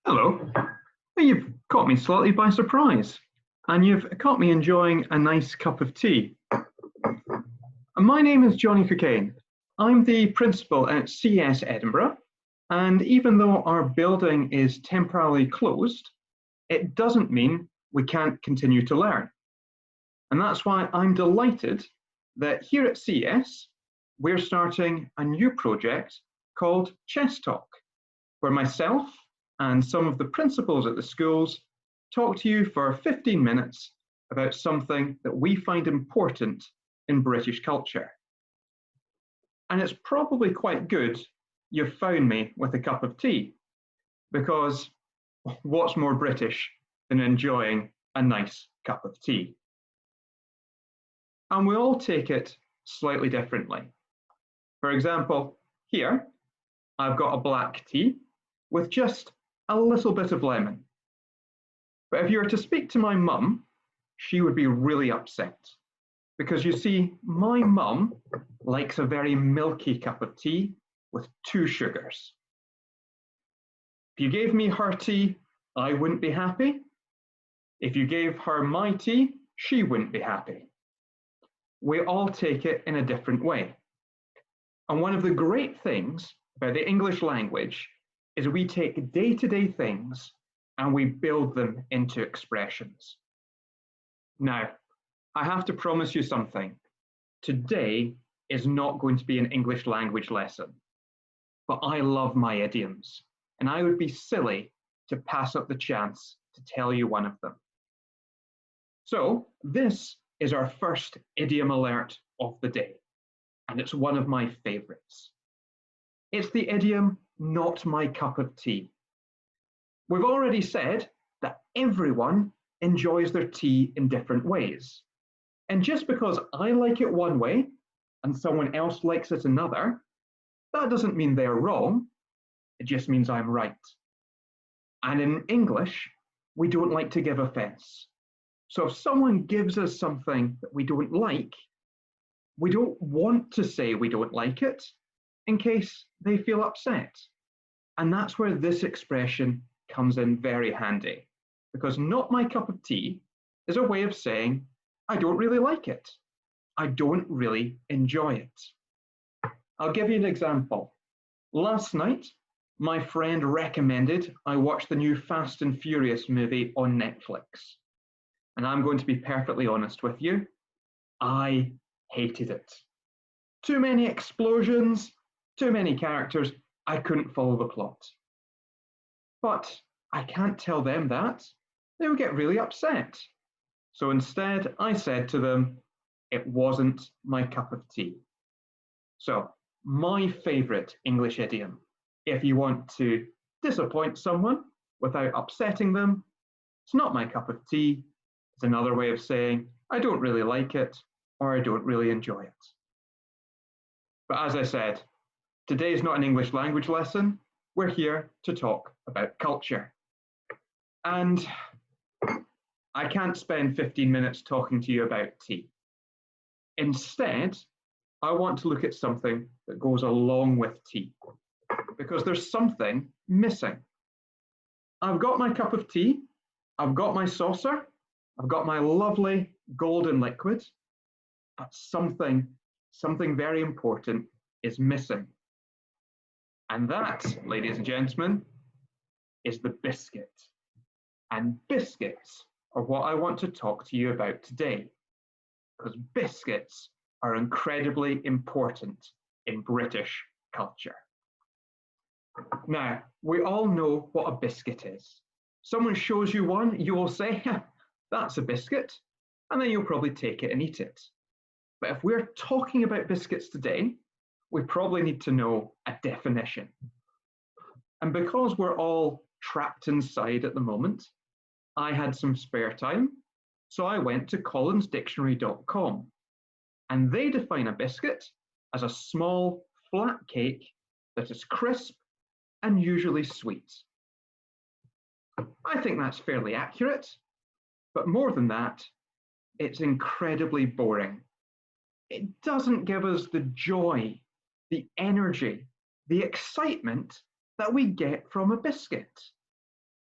Hello. You've caught me slightly by surprise, and you've caught me enjoying a nice cup of tea. My name is Johnny Cockayne. I'm the principal at CES Edinburgh, and even though our building is temporarily closed, it doesn't mean we can't continue to learn. And that's why I'm delighted that here at CES, we're starting a new project called Chess Talk, where myself and some of the principals at the schools talk to you for 15 minutes about something that we find important in British culture. And it's probably quite good you've found me with a cup of tea, because what's more British than enjoying a nice cup of tea? And we all take it slightly differently. For example, here, I've got a black tea with just a little bit of lemon. But if you were to speak to my mum, she would be really upset. Because you see, my mum likes a very milky cup of tea with 2 sugars. If you gave me her tea, I wouldn't be happy. If you gave her my tea, she wouldn't be happy. We all take it in a different way. And one of the great things about the English language is we take day-to-day things and we build them into expressions. Now, I have to promise you something. Today is not going to be an English language lesson, but I love my idioms, and I would be silly to pass up the chance to tell you one of them. So this is our first idiom alert of the day, and it's one of my favorites. It's the idiom, not my cup of tea. We've already said that everyone enjoys their tea in different ways. And just because I like it one way and someone else likes it another, that doesn't mean they're wrong. It just means I'm right. And in English, we don't like to give offense. So if someone gives us something that we don't like, we don't want to say we don't like it in case they feel upset. And that's where this expression comes in very handy, because not my cup of tea is a way of saying, I don't really like it. I don't really enjoy it. I'll give you an example. Last night, my friend recommended I watch the new Fast and Furious movie on Netflix. And I'm going to be perfectly honest with you, I hated it. Too many explosions, too many characters, I couldn't follow the plot. But I can't tell them that. They would get really upset. So instead, I said to them, it wasn't my cup of tea. So my favorite English idiom, if you want to disappoint someone without upsetting them, it's not my cup of tea. It's another way of saying, I don't really like it, or I don't really enjoy it. But as I said, today is not an English language lesson. We're here to talk about culture. And I can't spend 15 minutes talking to you about tea. Instead, I want to look at something that goes along with tea, because there's something missing. I've got my cup of tea, I've got my saucer, I've got my lovely golden liquid, but something very important is missing. And that, ladies and gentlemen, is the biscuit. And biscuits are what I want to talk to you about today, because biscuits are incredibly important in British culture. Now, we all know what a biscuit is. Someone shows you one, you will say, that's a biscuit, and then you'll probably take it and eat it. But if we're talking about biscuits today, we probably need to know a definition. And because we're all trapped inside at the moment, I had some spare time, so I went to collinsdictionary.com, and they define a biscuit as a small, flat cake that is crisp and usually sweet. I think that's fairly accurate, but more than that, it's incredibly boring. It doesn't give us the joy, the energy, the excitement that we get from a biscuit.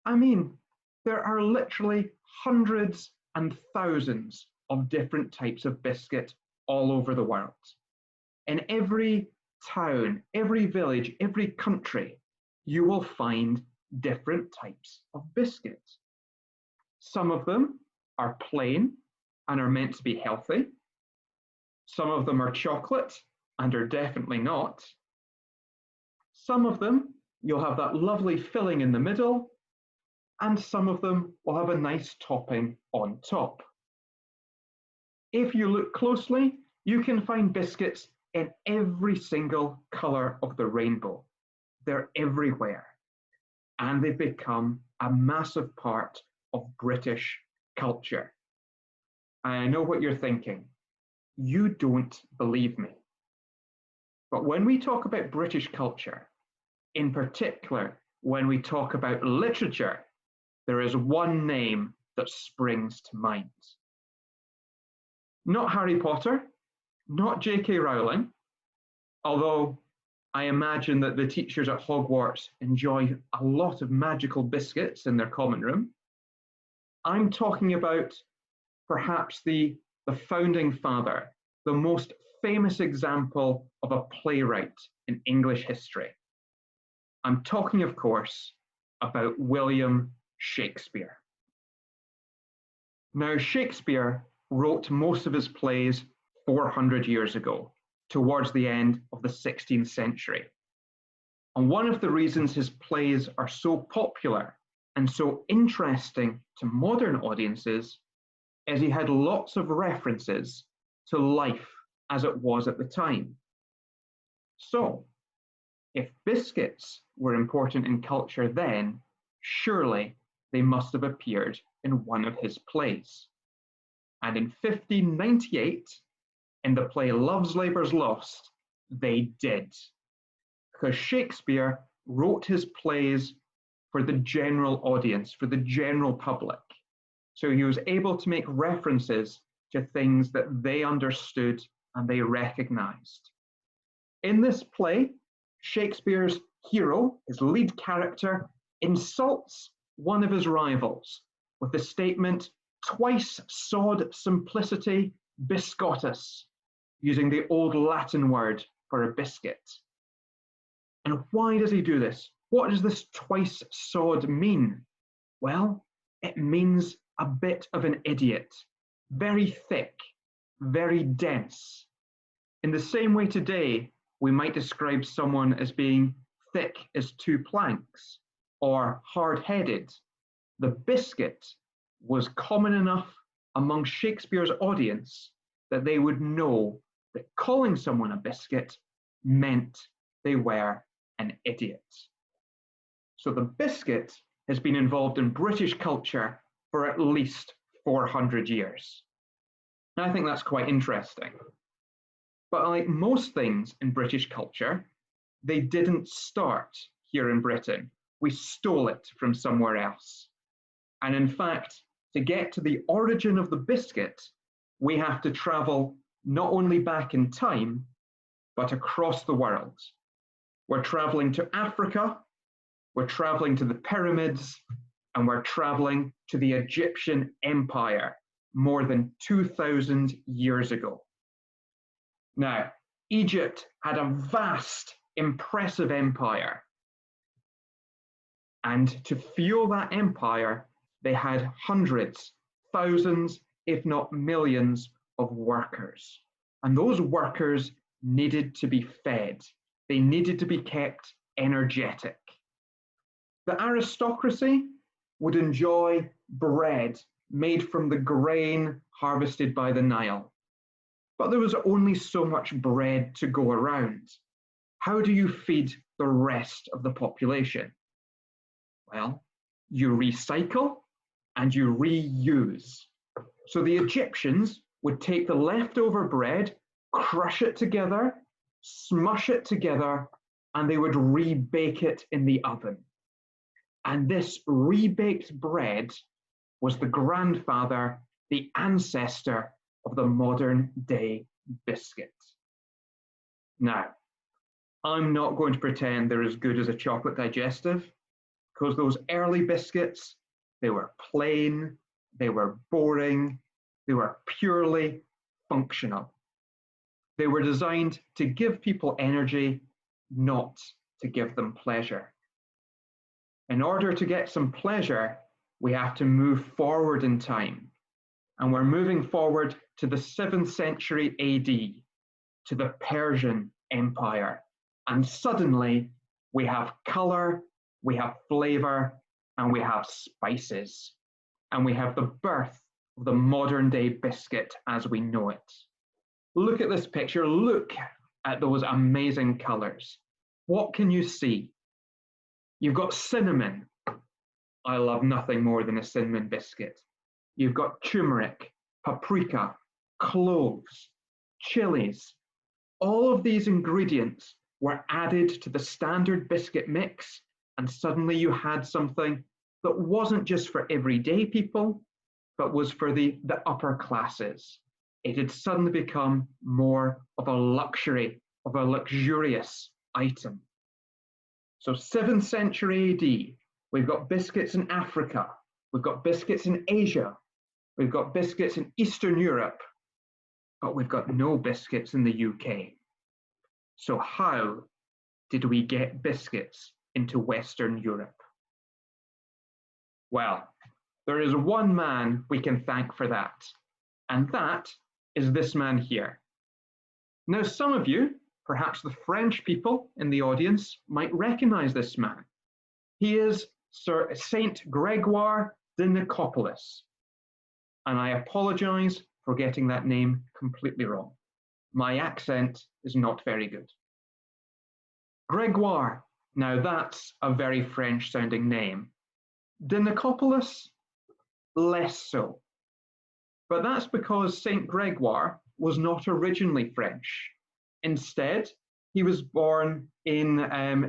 I mean, there are literally hundreds and thousands of different types of biscuit all over the world. In every town, every village, every country, you will find different types of biscuits. Some of them are plain and are meant to be healthy. Some of them are chocolate and are definitely not. Some of them, you'll have that lovely filling in the middle, and some of them will have a nice topping on top. If you look closely, you can find biscuits in every single colour of the rainbow. They're everywhere, and they've become a massive part of British culture. I know what you're thinking. You don't believe me. But when we talk about British culture, in particular, when we talk about literature, there is one name that springs to mind. Not Harry Potter, not J.K. Rowling, although I imagine that the teachers at Hogwarts enjoy a lot of magical biscuits in their common room. I'm talking about perhaps the founding father, the most famous example of a playwright in English history. I'm talking, of course, about William Shakespeare. Now, Shakespeare wrote most of his plays 400 years ago, towards the end of the 16th century. And one of the reasons his plays are so popular and so interesting to modern audiences is he had lots of references to life as it was at the time. So, if biscuits were important in culture then, surely they must have appeared in one of his plays. And in 1598, in the play Love's Labour's Lost, they did. Because Shakespeare wrote his plays for the general audience, for the general public. So he was able to make references to things that they understood and they recognized. In this play, Shakespeare's hero, his lead character, insults one of his rivals with the statement, "Twice sod simplicity biscottus," using the old Latin word for a biscuit. And why does he do this? What does this twice sod mean? Well, it means a bit of an idiot, very thick, very dense. In the same way today, we might describe someone as being thick as two planks or hard-headed. The biscuit was common enough among Shakespeare's audience that they would know that calling someone a biscuit meant they were an idiot. So the biscuit has been involved in British culture for at least 400 years. And I think that's quite interesting. But like most things in British culture, they didn't start here in Britain. We stole it from somewhere else. And in fact, to get to the origin of the biscuit, we have to travel not only back in time, but across the world. We're traveling to Africa, we're traveling to the pyramids, and we're traveling to the Egyptian Empire more than 2,000 years ago. Now, Egypt had a vast, impressive empire. And to fuel that empire, they had hundreds, thousands, if not millions of workers. And those workers needed to be fed. They needed to be kept energetic. The aristocracy would enjoy bread made from the grain harvested by the Nile. But there was only so much bread to go around. How do you feed the rest of the population? Well, you recycle and you reuse. So the Egyptians would take the leftover bread, crush it together, smush it together, and they would rebake it in the oven. And this rebaked bread was the grandfather, the ancestor of the modern day biscuit. Now, I'm not going to pretend they're as good as a chocolate digestive, because those early biscuits, they were plain, they were boring, they were purely functional. They were designed to give people energy, not to give them pleasure. In order to get some pleasure, we have to move forward in time. And we're moving forward to the 7th century AD, to the Persian Empire. And suddenly we have color, we have flavor, and we have spices. And we have the birth of the modern day biscuit as we know it. Look at this picture, look at those amazing colors. What can you see? You've got cinnamon. I love nothing more than a cinnamon biscuit. You've got turmeric, paprika, cloves, chilies. All of these ingredients were added to the standard biscuit mix, and suddenly you had something that wasn't just for everyday people, but was for the upper classes. It had suddenly become more of a luxury, of a luxurious item. So 7th century AD, we've got biscuits in Africa, we've got biscuits in Asia, we've got biscuits in Eastern Europe, but we've got no biscuits in the UK. So how did we get biscuits into Western Europe? Well, there is one man we can thank for that, and that is this man here. Now, some of you, perhaps the French people in the audience, might recognize this man. He is Saint Gregoire de Nicopolis, and I apologize for getting that name completely wrong. My accent is not very good. Gregoire, now that's a very French sounding name. De Nicopolis, less so. But that's because Saint Gregoire was not originally French. Instead, he was born in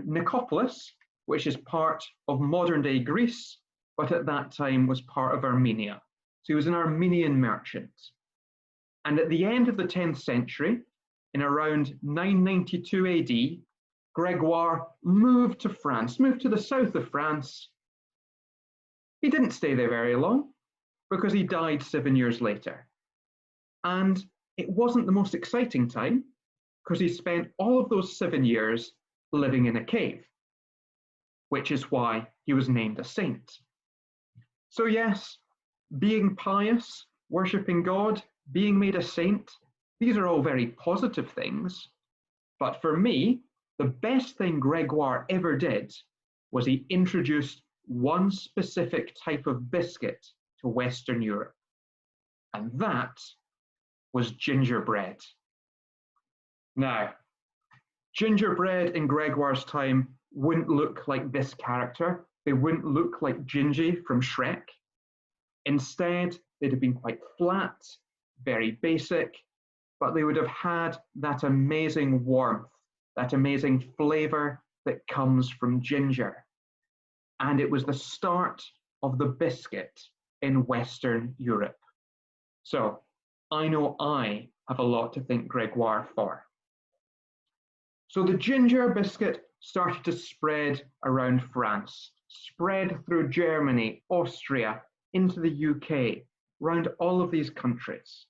Nicopolis, which is part of modern-day Greece, but at that time was part of Armenia. So he was an Armenian merchant. And at the end of the 10th century, in around 992 AD, Gregoire moved to France, moved to the south of France. He didn't stay there very long because he died 7 years later. And it wasn't the most exciting time because he spent all of those 7 years living in a cave, which is why he was named a saint. So yes, being pious, worshipping God, being made a saint, these are all very positive things. But for me, the best thing Gregoire ever did was he introduced one specific type of biscuit to Western Europe, and that was gingerbread. Now, gingerbread in Gregoire's time wouldn't look like this character. They wouldn't look like Gingy from Shrek. Instead, they'd have been quite flat, very basic, but they would have had that amazing warmth, that amazing flavor that comes from ginger. And it was the start of the biscuit in Western Europe. So I know I have a lot to thank Gregoire for. So the ginger biscuit started to spread around France, spread through Germany, Austria, into the UK, around all of these countries.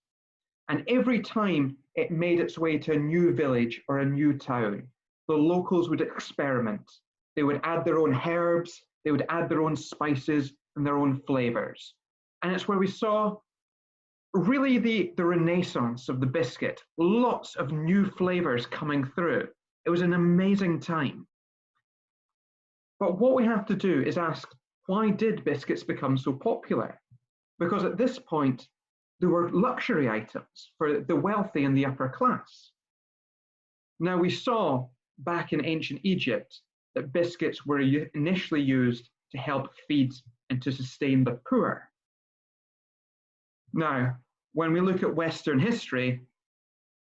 And every time it made its way to a new village or a new town, the locals would experiment. They would add their own herbs, they would add their own spices and their own flavors. And it's where we saw really the renaissance of the biscuit, lots of new flavors coming through. It was an amazing time. But what we have to do is ask, why did biscuits become so popular? Because at this point, they were luxury items for the wealthy and the upper class. Now, we saw back in ancient Egypt that biscuits were initially used to help feed and to sustain the poor. Now, when we look at Western history,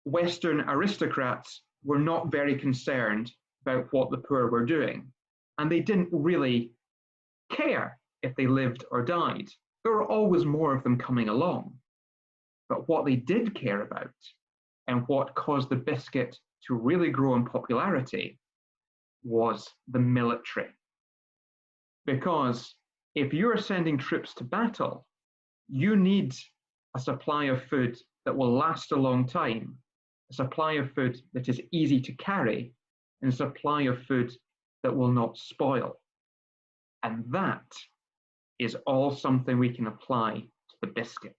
Western aristocrats were not very concerned about what the poor were doing, and they didn't really care if they lived or died. There were always more of them coming along. But what they did care about, and what caused the biscuit to really grow in popularity, was the military. Because if you're sending troops to battle, you need a supply of food that will last a long time, a supply of food that is easy to carry, and a supply of food that will not spoil. And that is all something we can apply to the biscuit.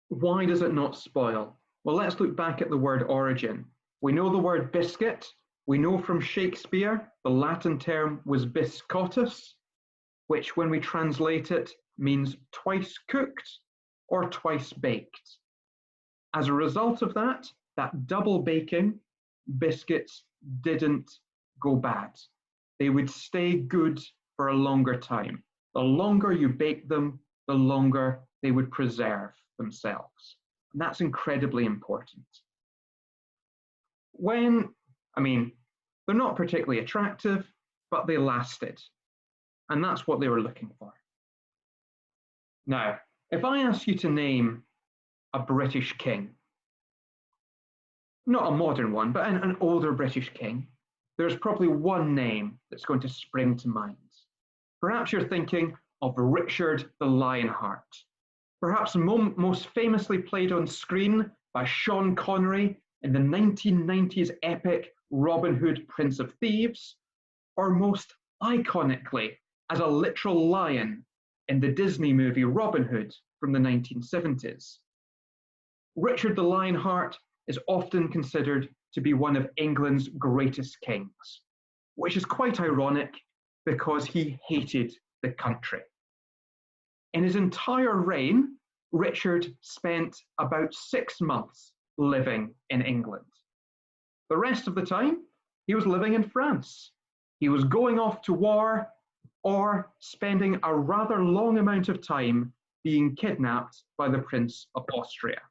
Why does it not spoil? Well, let's look back at the word origin. We know the word biscuit. We know from Shakespeare, the Latin term was biscottus, which when we translate it means twice cooked or twice baked. As a result of that double baking, biscuits didn't go bad. They would stay good for a longer time. The longer you bake them, the longer they would preserve themselves. And that's incredibly important. They're not particularly attractive, but they lasted. And that's what they were looking for. Now, if I ask you to name a British king, not a modern one, but an older British king, there's probably one name that's going to spring to mind. Perhaps you're thinking of Richard the Lionheart, perhaps most famously played on screen by Sean Connery in the 1990s epic Robin Hood, Prince of Thieves, or most iconically as a literal lion in the Disney movie Robin Hood from the 1970s. Richard the Lionheart is often considered to be one of England's greatest kings, which is quite ironic because he hated the country. In his entire reign, Richard spent about 6 months living in England. The rest of the time, he was living in France. He was going off to war or spending a rather long amount of time being kidnapped by the Prince of Austria.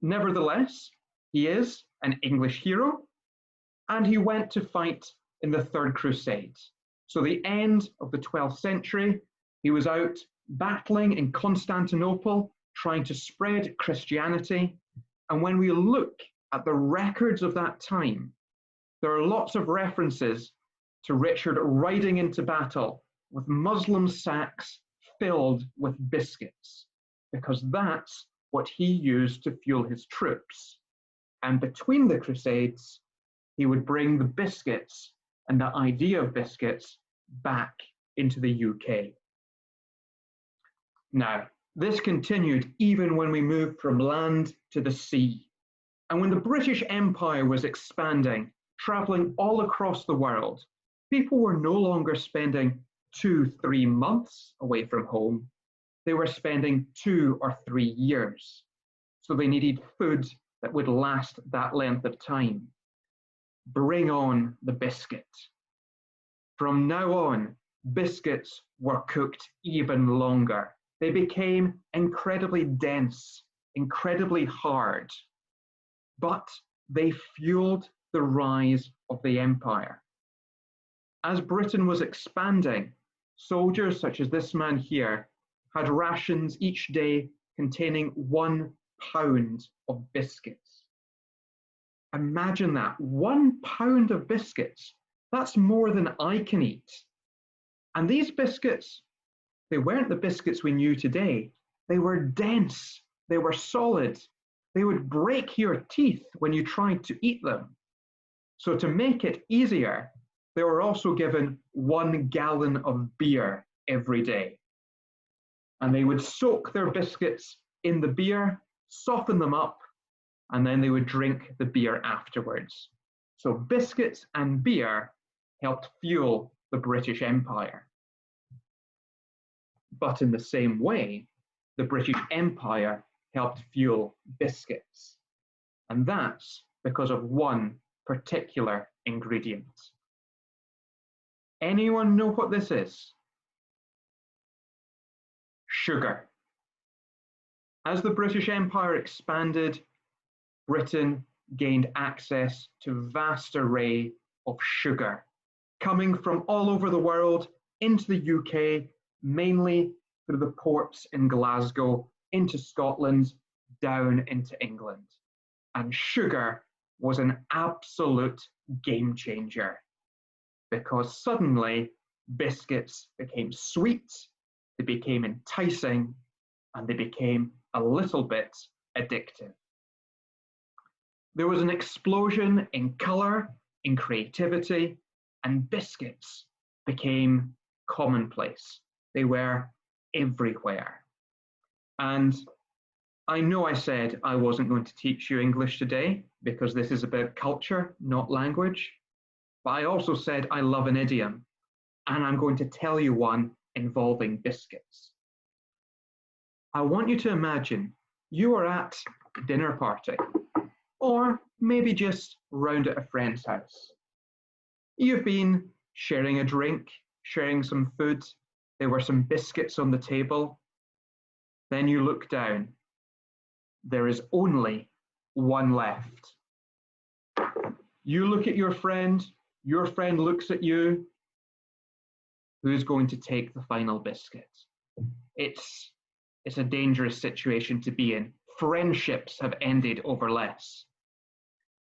Nevertheless, he is an English hero, and he went to fight in the Third Crusade. So the end of the 12th century, he was out battling in Constantinople, trying to spread Christianity. And when we look at the records of that time, there are lots of references to Richard riding into battle with Muslim sacks filled with biscuits, because that's what he used to fuel his troops. And between the Crusades, he would bring the biscuits and the idea of biscuits back into the UK. Now, this continued even when we moved from land to the sea. And when the British Empire was expanding, traveling all across the world, people were no longer spending 2-3 months away from home. They were spending 2 or 3 years. So they needed food that would last that length of time. Bring on the biscuit. From now on, biscuits were cooked even longer. They became incredibly dense, incredibly hard, but they fueled the rise of the empire. As Britain was expanding, soldiers such as this man here had rations each day containing 1 pound of biscuits. Imagine that, 1 pound of biscuits. That's more than I can eat. And these biscuits, they weren't the biscuits we knew today. They were dense, they were solid. They would break your teeth when you tried to eat them. So to make it easier, they were also given 1 gallon of beer every day. And they would soak their biscuits in the beer, soften them up, and then they would drink the beer afterwards. So biscuits and beer helped fuel the British Empire. But in the same way, the British Empire helped fuel biscuits. And that's because of one particular ingredient. Anyone know what this is? Sugar. As the British Empire expanded, Britain gained access to a vast array of sugar, coming from all over the world into the UK, mainly through the ports in Glasgow, into Scotland, down into England. And sugar was an absolute game changer, because suddenly biscuits became sweet, they became enticing, and they became a little bit addictive. There was an explosion in colour, in creativity, and biscuits became commonplace. They were everywhere. And I know I said I wasn't going to teach you English today because this is about culture, not language. But I also said I love an idiom, and I'm going to tell you one involving biscuits. I want you to imagine you are at a dinner party, or maybe just round at a friend's house. You've been sharing a drink, sharing some food. There were some biscuits on the table. Then you look down. There is only one left. You look at your friend looks at you. Who's going to take the final biscuit? It's a dangerous situation to be in. Friendships have ended over less.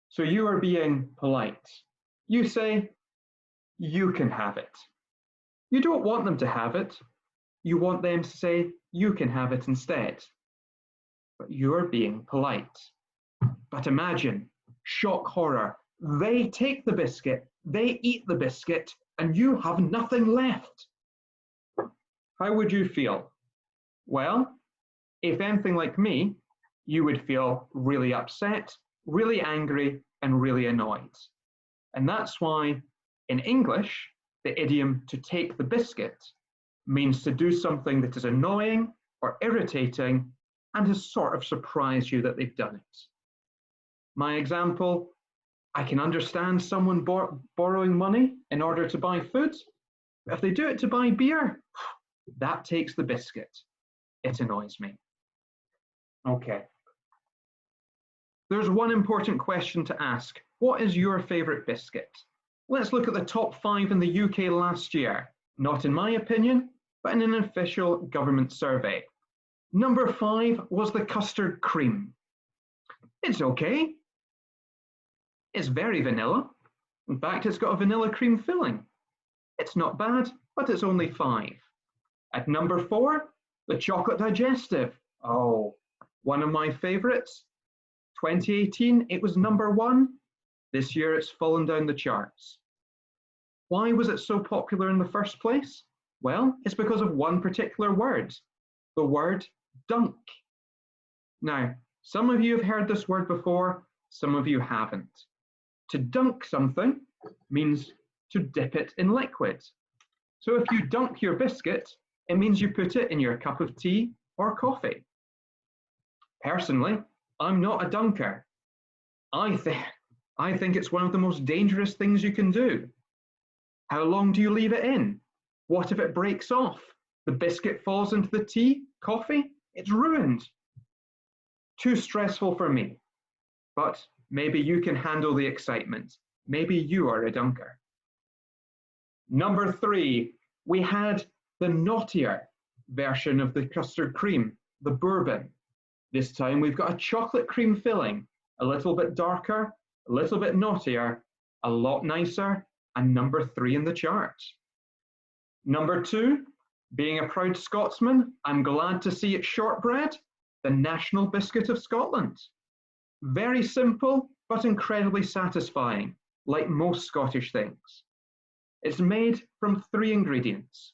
So you are being polite. You say, you can have it. You don't want them to have it. You want them to say, you can have it instead. But you're being polite. But imagine, shock horror, they take the biscuit, they eat the biscuit, and you have nothing left. How would you feel? Well, if anything like me, you would feel really upset, really angry, and really annoyed. And that's why in English, the idiom to take the biscuit means to do something that is annoying or irritating and has sort of surprised you that they've done it. My example, I can understand someone borrowing money in order to buy food, but if they do it to buy beer, that takes the biscuit. It annoys me. Okay. There's one important question to ask. What is your favourite biscuit? Let's look at the top 5 in the UK last year. Not in my opinion, but in an official government survey. Number 5 was the custard cream. It's okay. It's very vanilla. In fact, it's got a vanilla cream filling. It's not bad, but it's only 5. At number 4, the chocolate digestive. Oh, one of my favourites. 2018, it was number 1. This year, it's fallen down the charts. Why was it so popular in the first place? Well, it's because of one particular word, the word dunk. Now, some of you have heard this word before, some of you haven't. To dunk something means to dip it in liquid. So if you dunk your biscuit, it means you put it in your cup of tea or coffee. Personally, I'm not a dunker. I think it's one of the most dangerous things you can do. How long do you leave it in? What if it breaks off? The biscuit falls into the tea, coffee? It's ruined. Too stressful for me. But maybe you can handle the excitement. Maybe you are a dunker. Number 3, we had the naughtier version of the custard cream, the bourbon. This time we've got a chocolate cream filling, a little bit darker, a little bit naughtier, a lot nicer, and number 3 in the chart. Number 2, being a proud Scotsman, I'm glad to see it's shortbread, the national biscuit of Scotland. Very simple, but incredibly satisfying, like most Scottish things. It's made from 3 ingredients,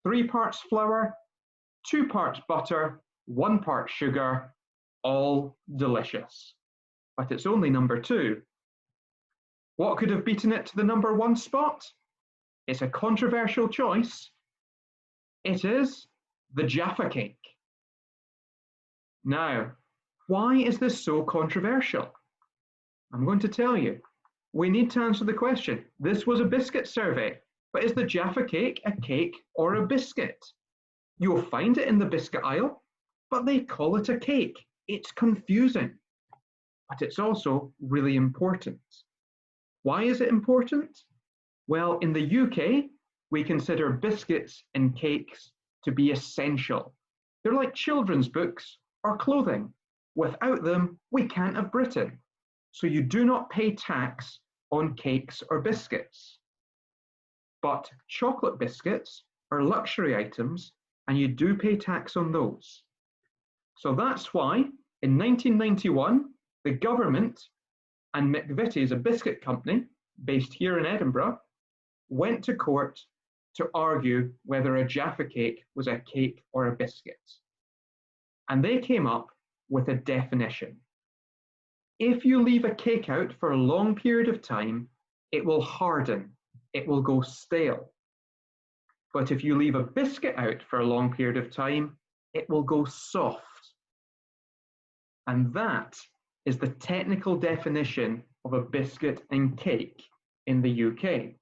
3 parts flour, 2 parts butter, 1 part sugar, all delicious. But it's only number 2. What could have beaten it to the number 1 spot? It's a controversial choice. It is the Jaffa cake. Now, why is this so controversial? I'm going to tell you. We need to answer the question. This was a biscuit survey, but is the Jaffa cake a cake or a biscuit? You'll find it in the biscuit aisle, but they call it a cake. It's confusing, but it's also really important. Why is it important? Well, in the UK, we consider biscuits and cakes to be essential. They're like children's books or clothing. Without them, we can't have Britain. So you do not pay tax on cakes or biscuits. But chocolate biscuits are luxury items and you do pay tax on those. So that's why in 1991, the government and McVitie's, a biscuit company based here in Edinburgh, went to court to argue whether a Jaffa cake was a cake or a biscuit. And they came up with a definition. If you leave a cake out for a long period of time, it will harden, it will go stale. But if you leave a biscuit out for a long period of time, it will go soft. And that is the technical definition of a biscuit and cake in the UK.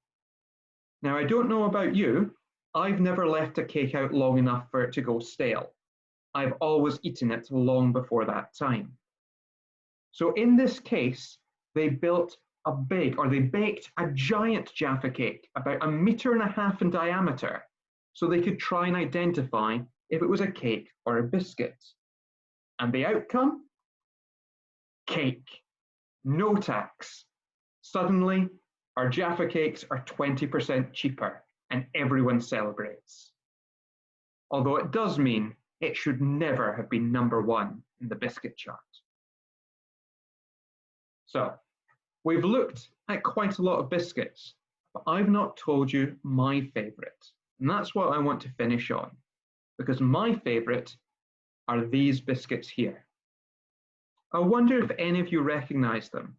Now, I don't know about you, I've never left a cake out long enough for it to go stale. I've always eaten it long before that time. So in this case, they baked a giant Jaffa cake, about 1.5 meters in diameter, so they could try and identify if it was a cake or a biscuit. And the outcome? Cake. No tax. Suddenly, our Jaffa cakes are 20% cheaper, and everyone celebrates. Although it does mean it should never have been #1 in the biscuit chart. So, we've looked at quite a lot of biscuits, but I've not told you my favourite. And that's what I want to finish on, because my favourite are these biscuits here. I wonder if any of you recognise them.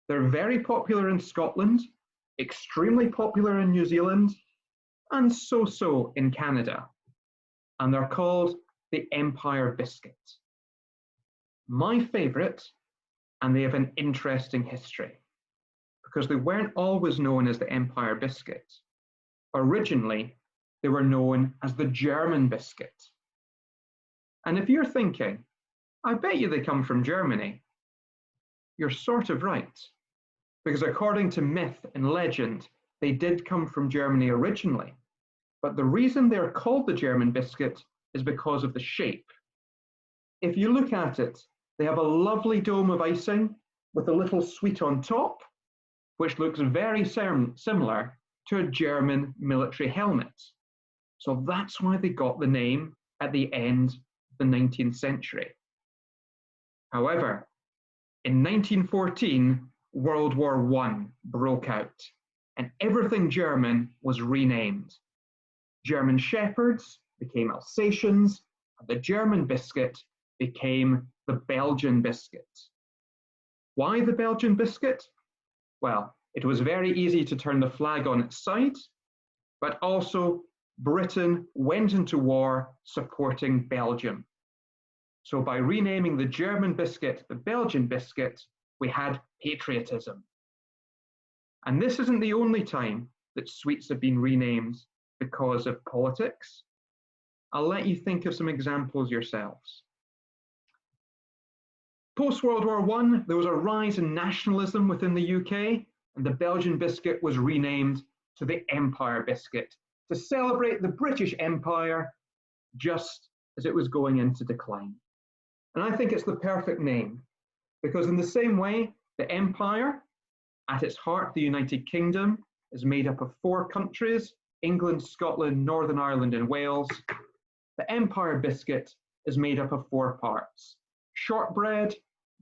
They're very popular in Scotland, extremely popular in New Zealand, and so-so in Canada. And they're called the Empire Biscuit. My favourite, and they have an interesting history, because they weren't always known as the Empire Biscuit. Originally, they were known as the German biscuit. And if you're thinking, I bet you they come from Germany, you're sort of right. Because according to myth and legend, they did come from Germany originally. But the reason they're called the German biscuit is because of the shape. If you look at it, they have a lovely dome of icing with a little sweet on top, which looks very similar to a German military helmet. So that's why they got the name at the end of the 19th century. However, in 1914, World War I broke out, and everything German was renamed. German Shepherds became Alsatians, and the German biscuit became the Belgian biscuit. Why the Belgian biscuit? Well, it was very easy to turn the flag on its side, but also Britain went into war supporting Belgium. So by renaming the German biscuit the Belgian biscuit, we had patriotism. And this isn't the only time that sweets have been renamed because of politics. I'll let you think of some examples yourselves. Post-World War I, there was a rise in nationalism within the UK, and the Belgian biscuit was renamed to the Empire Biscuit to celebrate the British Empire just as it was going into decline. And I think it's the perfect name, because in the same way, the Empire, at its heart, the United Kingdom, is made up of 4 countries, England, Scotland, Northern Ireland, and Wales. The Empire Biscuit is made up of 4 parts: shortbread,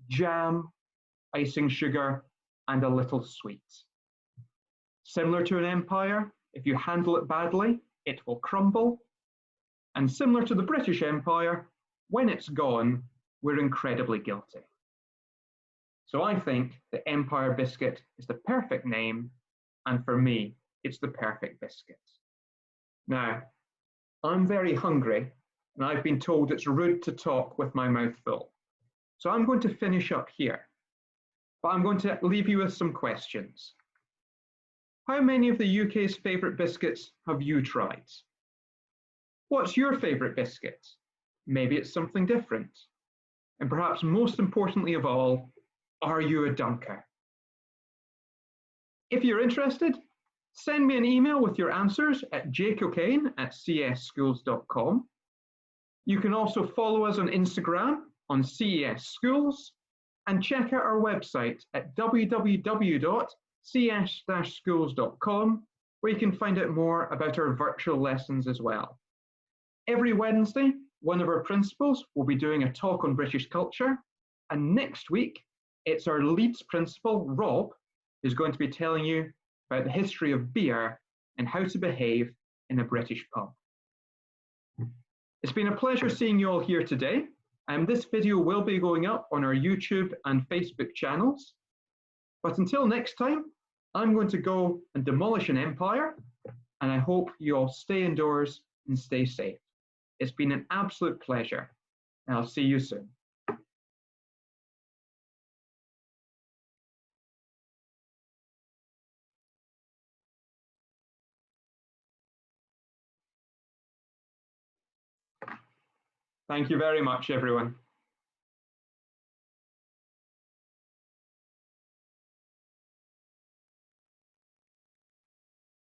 jam, icing sugar, and a little sweet. Similar to an empire, if you handle it badly, it will crumble. And similar to the British Empire, when it's gone, we're incredibly guilty. So I think the Empire Biscuit is the perfect name, and for me, it's the perfect biscuit. Now, I'm very hungry, and I've been told it's rude to talk with my mouth full. So I'm going to finish up here, but I'm going to leave you with some questions. How many of the UK's favourite biscuits have you tried? What's your favourite biscuit? Maybe it's something different. And perhaps most importantly of all, are you a dunker? If you're interested, send me an email with your answers at jcocaine@cesschools.com. You can also follow us on Instagram on CES Schools, and check out our website at www.cesschools.com. cs-schools.com, where you can find out more about our virtual lessons as well. Every Wednesday, one of our principals will be doing a talk on British culture, and next week, it's our Leeds principal, Rob, who's going to be telling you about the history of beer and how to behave in a British pub. It's been a pleasure seeing you all here today. This video will be going up on our YouTube and Facebook channels. But until next time, I'm going to go and demolish an empire, and I hope you all stay indoors and stay safe. It's been an absolute pleasure, and I'll see you soon. Thank you very much, everyone.